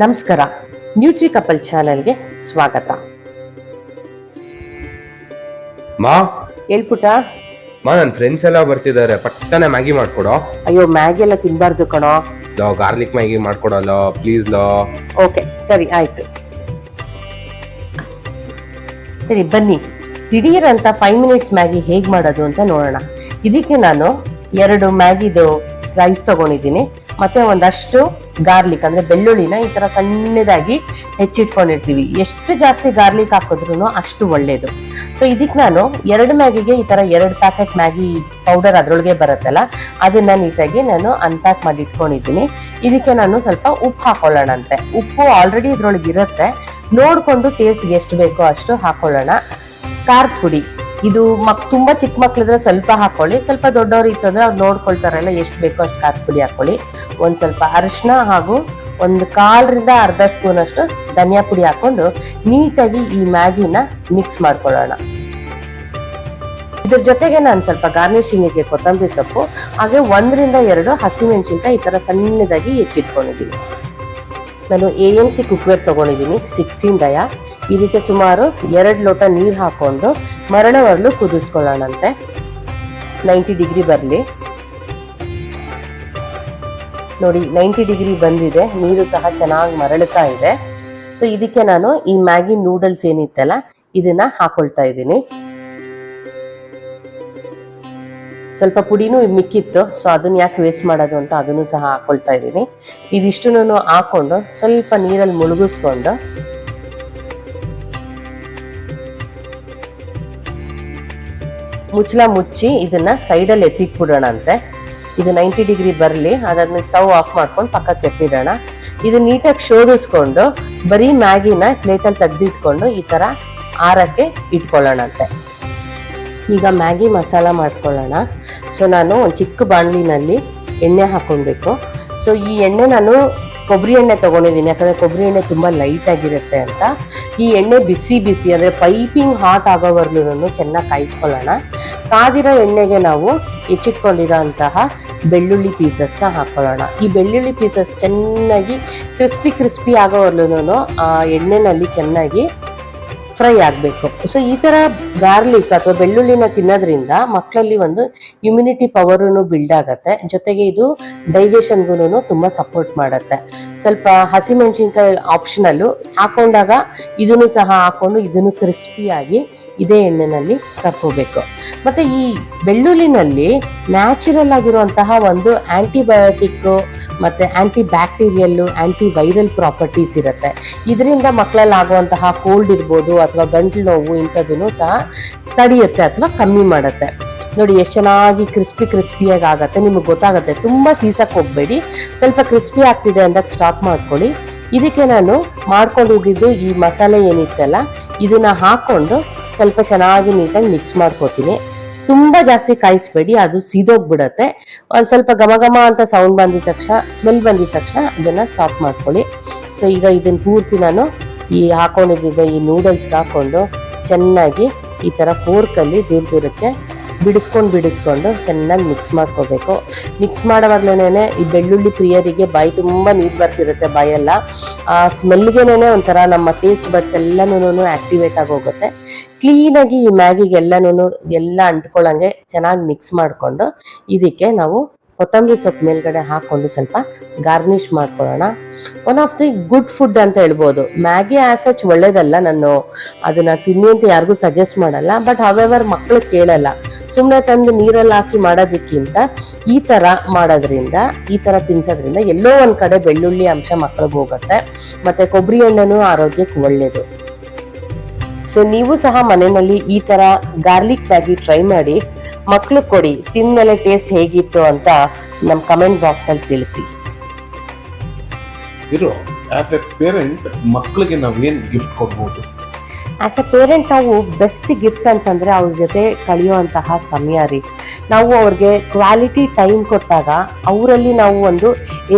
ನಮಸ್ಕಾರ, nutri couple ಚಾನೆಲ್ಗೆ ಸ್ವಾಗತ. ಮಾ ಹೇಳ್ಪುಟ. ನನ್ನ ಫ್ರೆಂಡ್ಸ್ ಎಲ್ಲ ಬರ್ತಿದ್ದಾರೆ, ಪಟ್ಟನೆ ಮ್ಯಾಗಿ ಮಾಡ್ಕೊಡೋ. ಅಯ್ಯೋ, ಮ್ಯಾಗಿ ಎಲ್ಲ ತಿನ್ಬಾರ್ದು ಕಣೋ. ಗಾರ್ಲಿಕ್ ಮ್ಯಾಗಿ ಮಾಡ್ಕೊಡಲ್ಲ ಪ್ಲೀಸ್ ಲೋ. ಓಕೆ, ಸರಿ ಆಯ್ತು. ಸರಿ ಬನ್ನಿ, ದಿಢೀರ್ ಅಂತ 5 ಮಿನಿಟ್ಸ್ ಮ್ಯಾಗಿ ಹೇಗ್ ಮಾಡೋದು ಅಂತ ನೋಡೋಣ. ಇದಕ್ಕೆ ನಾನು 2 ಮ್ಯಾಗಿದು ಸ್ಲೈಸ್ ತಗೊಂಡಿದ್ದೀನಿ, ಮತ್ತೆ ಒಂದಷ್ಟು ಗಾರ್ಲಿಕ್ ಅಂದ್ರೆ ಬೆಳ್ಳುಳ್ಳಿನ ಈ ತರ ಸಣ್ಣದಾಗಿ ಹೆಚ್ಚಿಟ್ಕೊಂಡಿರ್ತೀವಿ. ಎಷ್ಟು ಜಾಸ್ತಿ ಗಾರ್ಲಿಕ್ ಹಾಕಿದ್ರು ಅಷ್ಟು ಒಳ್ಳೇದು. ಸೊ ಇದಕ್ಕೆ ನಾನು 2 ಮ್ಯಾಗಿಗೆ ಈ ತರ 2 ಪ್ಯಾಕೆಟ್ ಮ್ಯಾಗಿ ಪೌಡರ್ ಅದ್ರೊಳಗೆ ಬರುತ್ತಲ್ಲ, ಅದನ್ನ ನೀಟಾಗಿ ನಾನು ಅನ್ಪ್ಯಾಕ್ ಮಾಡಿ ಇಟ್ಕೊಂಡಿದ್ದೀನಿ. ಇದಕ್ಕೆ ನಾನು ಸ್ವಲ್ಪ ಉಪ್ಪು ಹಾಕೊಳ್ಳೋಣಂತೆ. ಉಪ್ಪು ಆಲ್ರೆಡಿ ಇದ್ರೊಳಗೆ ಇರುತ್ತೆ, ನೋಡ್ಕೊಂಡು ಟೇಸ್ಟ್ಗೆ ಎಷ್ಟು ಬೇಕೋ ಅಷ್ಟು ಹಾಕೊಳ್ಳೋಣ. ಖಾರದ ಪುಡಿ, ಇದು ತುಂಬಾ ಚಿಕ್ಕ ಮಕ್ಳಿದ್ರೆ ಸ್ವಲ್ಪ ಹಾಕೊಳ್ಳಿ, ಸ್ವಲ್ಪ ದೊಡ್ಡವ್ರು ಇತ್ತಂದ್ರೆ ಅವ್ರು ನೋಡ್ಕೊಳ್ತಾರಲ್ಲ ಎಷ್ಟು ಬೇಕೋ ಅಷ್ಟು ಖಾರದ ಪುಡಿ ಹಾಕೊಳ್ಳಿ. ಒಂದ್ ಸ್ವಲ್ಪ ಅರಿಶಿನ ಹಾಗೂ 1/4 ರಿಂದ ಅರ್ಧ ಸ್ಪೂನ್ ಅಷ್ಟು ಧನಿಯಾ ಪುಡಿ ಹಾಕೊಂಡು ನೀಟಾಗಿ ಈ ಮ್ಯಾಗಿನ ಮಿಕ್ಸ್ ಮಾಡ್ಕೊಳ್ಳೋಣ. ಇದ್ರ ಜೊತೆಗೆ ನಾನು ಸ್ವಲ್ಪ ಗಾರ್ನಿಶಿಂಗಿಗೆ ಕೊತ್ತಂಬರಿ ಸೊಪ್ಪು ಹಾಗೆ 1 ರಿಂದ 2 ಹಸಿಮೆಣಸಿನ್ಕಾಯಿ ಈ ತರ ಸಣ್ಣದಾಗಿ ಹೆಚ್ಚಿಟ್ಕೊಂಡಿದ್ದೀನಿ. ನಾನು AMC ಕುಕ್ವೇರ್ ತಗೊಂಡಿದ್ದೀನಿ 16 ಡಯ. ಇದಕ್ಕೆ ಸುಮಾರು 2 ಲೋಟ ನೀರು ಹಾಕೊಂಡು ಮರಳವರಲು ಕುದಿಸ್ಕೊಳ್ಳೋಣಂತೆ. 90 ಡಿಗ್ರಿ ಬರಲಿ. ನೋಡಿ 90 ಡಿಗ್ರಿ ಬಂದಿದೆ, ನೀರು ಸಹ ಚೆನ್ನಾಗಿ ಮರಳುತ್ತಾ ಇದೆ. ಸೊ ಇದಕ್ಕೆ ನಾನು ಈ ಮ್ಯಾಗಿ ನೂಡಲ್ಸ್ ಏನಿತ್ತಲ್ಲ ಇದನ್ನ ಹಾಕೊಳ್ತಾ ಇದ್ದೀನಿ. ಸ್ವಲ್ಪ ಪುಡಿನೂ ಮಿಕ್ಕಿತ್ತು, ಸೊ ಅದನ್ನ ಯಾಕೆ ವೇಸ್ಟ್ ಮಾಡೋದು ಅಂತ ಅದನ್ನು ಸಹ ಹಾಕೊಳ್ತಾ ಇದ್ದೀನಿ. ಇದಿಷ್ಟು ಹಾಕೊಂಡು ಸ್ವಲ್ಪ ನೀರಲ್ಲಿ ಮುಳುಗಿಸ್ಕೊಂಡು ಮುಚ್ಚಳ ಮುಚ್ಚಿ ಇದನ್ನ ಸೈಡಲ್ಲಿ ಎತ್ತಿಟ್ಬಿಡೋಣ ಅಂತೆ. ಇದು 90 ಡಿಗ್ರಿ ಬರಲಿ. ಅದಾದ್ಮೇಲೆ ಸ್ಟವ್ ಆಫ್ ಮಾಡ್ಕೊಂಡು ಪಕ್ಕಕ್ಕೆ ಎತ್ತಿಡೋಣ. ಇದು ನೀಟಾಗಿ ಶೋಧಿಸ್ಕೊಂಡು ಬರೀ ಮ್ಯಾಗಿನ ಪ್ಲೇಟಲ್ಲಿ ತೆಗೆದಿಟ್ಕೊಂಡು ಈ ತರ ಆರಕ್ಕೆ ಇಟ್ಕೊಳ್ಳೋಣ ಅಂತೆ. ಈಗ ಮ್ಯಾಗಿ ಮಸಾಲ ಮಾಡ್ಕೊಳ್ಳೋಣ. ಸೊ ನಾನು ಒಂದು ಚಿಕ್ಕ ಬಾಣಲಿನಲ್ಲಿ ಎಣ್ಣೆ ಹಾಕೊಳ್ಬೇಕು. ಸೊ ಈ ಎಣ್ಣೆ ನಾನು ಕೊಬ್ಬರಿ ಎಣ್ಣೆ ತಗೊಂಡಿದ್ದೀನಿ, ಯಾಕಂದ್ರೆ ಕೊಬ್ಬರಿ ಎಣ್ಣೆ ತುಂಬಾ ಲೈಟ್ ಆಗಿರುತ್ತೆ ಅಂತ. ಈ ಎಣ್ಣೆ ಬಿಸಿ ಬಿಸಿ ಅಂದ್ರೆ ಪೈಪಿಂಗ್ ಹಾಟ್ ಆಗೋವರೆಗೂ ಚೆನ್ನಾಗಿ ಕಾಯಿಸ್ಕೊಳ್ಳೋಣ. ಕಾದಿರೋ ಎಣ್ಣೆಗೆ ನಾವು ಹೆಚ್ಚಿಟ್ಕೊಂಡಿರೋ ಅಂತಹ ಬೆಳ್ಳುಳ್ಳಿ ಪೀಸಸ್ನ ಹಾಕೊಳ್ಳೋಣ. ಈ ಬೆಳ್ಳುಳ್ಳಿ ಪೀಸಸ್ ಚೆನ್ನಾಗಿ ಕ್ರಿಸ್ಪಿ ಆಗೋವರೆಗೂ ಆ ಎಣ್ಣೆನಲ್ಲಿ ಚೆನ್ನಾಗಿ ಫ್ರೈ ಆಗಬೇಕು. ಸೊ ಈ ತರ ಗಾರ್ಲಿಕ್ ಅಥವಾ ಬೆಳ್ಳುಳ್ಳಿನ ತಿನ್ನೋದ್ರಿಂದ ಮಕ್ಕಳಲ್ಲಿ ಒಂದು ಇಮ್ಯುನಿಟಿ ಪವರ್ನು ಬಿಲ್ಡ್ ಆಗತ್ತೆ, ಜೊತೆಗೆ ಇದು ಡೈಜೆಷನ್ಗೂ ತುಂಬಾ ಸಪೋರ್ಟ್ ಮಾಡುತ್ತೆ. ಸ್ವಲ್ಪ ಹಸಿಮೆಣಸಿನ್ಕಾಯಿ ಆಪ್ಷನಲ್ಲು, ಹಾಕೊಂಡಾಗ ಇದನ್ನು ಸಹ ಹಾಕೊಂಡು ಇದನ್ನು ಕ್ರಿಸ್ಪಿಯಾಗಿ ಇದೇ ಎಣ್ಣೆನಲ್ಲಿ ಕರ್ಕೋಬೇಕು. ಮತ್ತೆ ಈ ಬೆಳ್ಳುಳ್ಳಿನಲ್ಲಿ ನ್ಯಾಚುರಲ್ ಆಗಿರುವಂತಹ ಒಂದು ಆಂಟಿಬಯೋಟಿಕ್ ಮತ್ತೆ anti bacterial, anti viral properties ಇರುತ್ತೆ. ಇದರಿಂದ ಮಕ್ಕಳಲ್ಲಿ ಆಗುವಂತಹ ಕೋಲ್ಡ್ ಇರ್ಬೋದು ಅಥವಾ ಗಂಟ್ಲು ನೋವು ಇಂಥದನ್ನು ಸಹ ತಡೆಯುತ್ತೆ ಅಥವಾ ಕಮ್ಮಿ ಮಾಡುತ್ತೆ. ನೋಡಿ ಎಷ್ಟು ಚೆನ್ನಾಗಿ ಕ್ರಿಸ್ಪಿಯಾಗಿ ಆಗತ್ತೆ, ನಿಮಗೆ ಗೊತ್ತಾಗುತ್ತೆ. ತುಂಬಾ ಸೀಸಕ್ಕೆ ಹೋಗ್ಬೇಡಿ, ಸ್ವಲ್ಪ ಕ್ರಿಸ್ಪಿ ಆಗ್ತಿದೆ ಅಂದಾಗ ಸ್ಟಾಪ್ ಮಾಡ್ಕೊಳ್ಳಿ. ಇದಕ್ಕೆ ನಾನು ಮಾಡ್ಕೊಂಡಿದ್ದು ಈ ಮಸಾಲೆ ಏನಿತ್ತಲ್ಲ ಇದನ್ನ ಹಾಕೊಂಡು ಸ್ವಲ್ಪ ಚೆನ್ನಾಗಿ ನೀಟಾಗಿ ಮಿಕ್ಸ್ ಮಾಡ್ಕೊತೀನಿ. ತುಂಬಾ ಜಾಸ್ತಿ ಕಾಯಿಸ್ಬೇಡಿ, ಅದು ಸೀದೋಗ್ಬಿಡತ್ತೆ. ಒಂದ್ ಸ್ವಲ್ಪ ಘಮ ಅಂತ ಸೌಂಡ್ ಬಂದಿದ ತಕ್ಷಣ, ಸ್ಮೆಲ್ ಬಂದಿದ ತಕ್ಷಣ ಅದನ್ನ ಸ್ಟಾಪ್ ಮಾಡ್ಕೊಳ್ಳಿ. ಸೊ ಈಗ ಇದನ್ನ ಪೂರ್ತಿ ನಾನು ಈ ಹಾಕೊಂಡಿದ್ದ ಈ ನೂಡಲ್ಸ್ ಹಾಕೊಂಡು ಚೆನ್ನಾಗಿ ಈ ತರ ಫೋರ್ಕಲ್ಲಿ ದೂರಕ್ಕೆ ಬಿಡಿಸ್ಕೊಂಡು ಚೆನ್ನಾಗಿ ಮಿಕ್ಸ್ ಮಾಡ್ಕೋಬೇಕು. ಮಿಕ್ಸ್ ಮಾಡೋವಾಗ್ಲೇನೆ ಈ ಬೆಳ್ಳುಳ್ಳಿ ಪ್ರಿಯರಿಗೆ ಬಾಯಿ ತುಂಬಾ ನೀರು ಬರ್ತಿರುತ್ತೆ, ಬಾಯೆಲ್ಲ ಆ ಸ್ಮೆಲ್ಗೆನೇ ಒಂಥರ ನಮ್ಮ ಟೇಸ್ಟ್ ಬಡ್ಸ್ ಎಲ್ಲನೂ ಆಕ್ಟಿವೇಟ್ ಆಗಿ ಹೋಗುತ್ತೆ. ಕ್ಲೀನಾಗಿ ಈ ಮ್ಯಾಗಿಗೆಲ್ಲನೂ ಎಲ್ಲ ಅಂಟ್ಕೊಳ್ಳಂಗೆ ಚೆನ್ನಾಗಿ ಮಿಕ್ಸ್ ಮಾಡಿಕೊಂಡು ಇದಕ್ಕೆ ನಾವು ಕೊತ್ತಂಬರಿ ಸೊಪ್ಪು ಮೇಲ್ಗಡೆ ಹಾಕೊಂಡು ಸ್ವಲ್ಪ ಗಾರ್ನಿಶ್ ಮಾಡ್ಕೊಳ್ಳೋಣ. One of the good food ಅಂತ ಹೇಳ್ಬೋದು. ಮ್ಯಾಗಿ ಆಸ್ ಸಚ್ ಒಳ್ಳೇದಲ್ಲ, ನಾನು ಅದನ್ನ ತಿನ್ನಿ ಅಂತ ಯಾರಿಗೂ ಸಜೆಸ್ಟ್ ಮಾಡಲ್ಲ. ಬಟ್ ಹವೆವರ್ ಮಕ್ಕಳು ಕೇಳಲ್ಲ, ಸುಮ್ಮನೆ ತಂದು ನೀರಲ್ಲಿ ಹಾಕಿ ಮಾಡೋದಕ್ಕಿಂತ ಈ ತರ ಮಾಡೋದ್ರಿಂದ, ಈ ತರ ತಿನ್ಸೋದ್ರಿಂದ ಎಲ್ಲೋ ಒಂದ್ ಕಡೆ ಬೆಳ್ಳುಳ್ಳಿ ಅಂಶ ಮಕ್ಕಳಿಗೆ ಹೋಗುತ್ತೆ, ಮತ್ತೆ ಕೊಬ್ಬರಿ ಎಣ್ಣೆನೂ ಆರೋಗ್ಯಕ್ಕೆ ಒಳ್ಳೇದು. ಸೊ ನೀವು ಸಹ ಮನೆಯಲ್ಲಿ ಈ ತರ ಗಾರ್ಲಿಕ್ ಮ್ಯಾಗಿ ಟ್ರೈ ಮಾಡಿ, ಮಕ್ಳು ಕೊಡಿ, ತಿಂದ್ಮೇಲೆ ಟೇಸ್ಟ್ ಹೇಗಿತ್ತು ಅಂತ ನಮ್ಮ ಕಮೆಂಟ್ ಬಾಕ್ಸ್ ಅಲ್ಲಿ ತಿಳಿಸಿ. ಆಸ್ ಎ ಪೇರೆಂಟ್ ಮಕ್ಕಳಿಗೆ ನಾವೇನ್ ಗಿಫ್ಟ್ ಕೊಡ್ಬೋದು? ಆಸ್ ಎ ಪೇರೆಂಟ್ ನಾವು ಬೆಸ್ಟ್ ಗಿಫ್ಟ್ ಅಂತಂದ್ರೆ ಅವ್ರ ಜೊತೆ ಕಳೆಯುವಂತಹ ಸಮಯ ರೀ. ನಾವು ಅವ್ರಿಗೆ ಕ್ವಾಲಿಟಿ ಟೈಮ್ ಕೊಟ್ಟಾಗ ಅವರಲ್ಲಿ ನಾವು ಒಂದು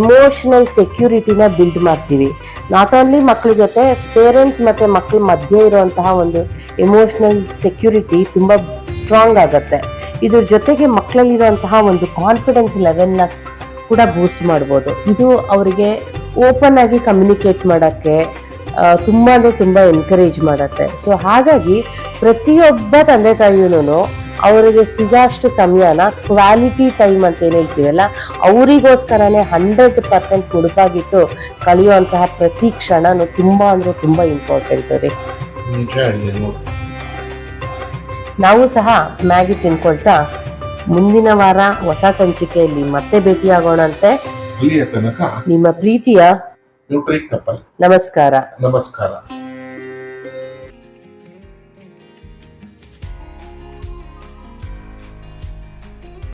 ಎಮೋಷನಲ್ ಸೆಕ್ಯೂರಿಟಿನ ಬಿಲ್ಡ್ ಮಾಡ್ತೀವಿ. ನಾಟ್ ಓನ್ಲಿ ಮಕ್ಕಳ ಜೊತೆ, ಪೇರೆಂಟ್ಸ್ ಮತ್ತೆ ಮಕ್ಕಳ ಮಧ್ಯೆ ಇರುವಂತಹ ಒಂದು ಎಮೋಷನಲ್ ಸೆಕ್ಯೂರಿಟಿ ತುಂಬ ಸ್ಟ್ರಾಂಗ್ ಆಗುತ್ತೆ. ಇದ್ರ ಜೊತೆಗೆ ಮಕ್ಕಳಲ್ಲಿರುವಂತಹ ಒಂದು ಕಾನ್ಫಿಡೆನ್ಸ್ ಲೆವೆಲ್ನ ಕೂಡ ಬೂಸ್ಟ್ ಮಾಡ್ಬೋದು. ಇದು ಅವರಿಗೆ ಓಪನ್ ಆಗಿ ಕಮ್ಯುನಿಕೇಟ್ ಮಾಡೋಕ್ಕೆ ತುಂಬ ಅಂದರೆ ತುಂಬ ಎನ್ಕರೇಜ್ ಮಾಡುತ್ತೆ. ಸೊ ಹಾಗಾಗಿ ಪ್ರತಿಯೊಬ್ಬ ತಂದೆ ತಾಯಿಯೂ ಅವರಿಗೆ ಸಿಗೋಷ್ಟು ಸಮಯನ ಕ್ವಾಲಿಟಿ ಟೈಮ್ ಅಂತ ಏನು ಹೇಳ್ತೀವಲ್ಲ, ಅವರಿಗೋಸ್ಕರನೇ 100% ಮುಡುಪಾಗಿಟ್ಟು ಕಳೆಯುವಂತಹ ಪ್ರತಿ ಕ್ಷಣನೂ ತುಂಬ ಅಂದರೆ ತುಂಬ ಇಂಪಾರ್ಟೆಂಟ್ ರೀ. ನಿಜ ಹೇಳಿದೆ ನೋಡಿ. ನಾವು ಸಹ ಮ್ಯಾಗಿ ತಿನ್ಕೊಳ್ತಾ ಮುಂದಿನ ವಾರ ಹೊಸ ಸಂಚಿಕೆಯಲ್ಲಿ ಮತ್ತೆ ಭೇಟಿಯಾಗೋಣಂತೆ. ಅಲ್ಲಿಯ ತನಕ ನಿಮ್ಮ ಪ್ರೀತಿಯ ನ್ಯೂಟ್ರಿ ಕಪಲ್ ನಮಸ್ಕಾರ. ನಮಸ್ಕಾರ.